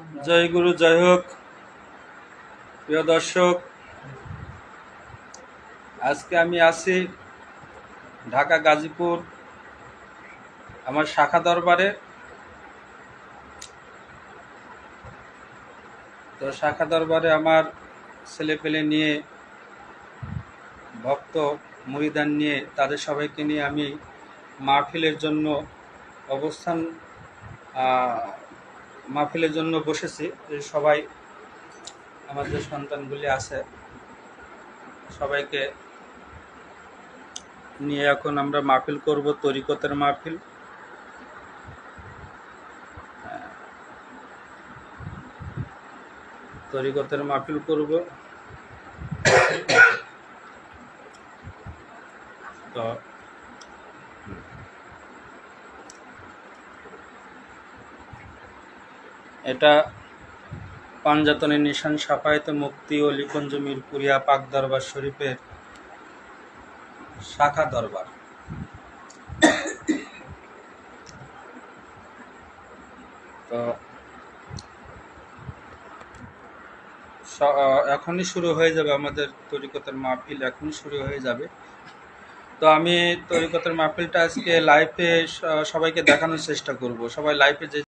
জয় গুরু জয় হোক। প্রিয় দর্শক, আজকে আমি আছি ঢাকা গাজীপুর আমার শাখা দরবারে। তো শাখা দরবারে আমার ছেলেপেলে নিয়ে, ভক্ত মুরিদান নিয়ে, তাদের সবাইকে নিয়ে আমি মাহফিলের জন্য মাহফিলের জন্য বসেছি। সবাই আমাদের সন্তানগুলি আছে, সবাইকে নিয়ে এখন আমরা মাহফিল করব, তরিকতের মাহফিল। তরিকতের মাহফিল করব। তো এটা পাঞ্জাতনের নিশান সাফায়েতে মুক্তি ও লিখঞ্জ মিরপুরিয়া পাক দরবার শরীফের শাখা দরবার। তো এখনই শুরু হয়ে যাবে আমাদের তরিকতের মাহফিল, এখনই শুরু হয়ে যাবে। তো আমি তরিকতের মাহফিলটা আজকে লাইভে সবাইকে দেখানোর চেষ্টা করব। সবাই লাইভে যে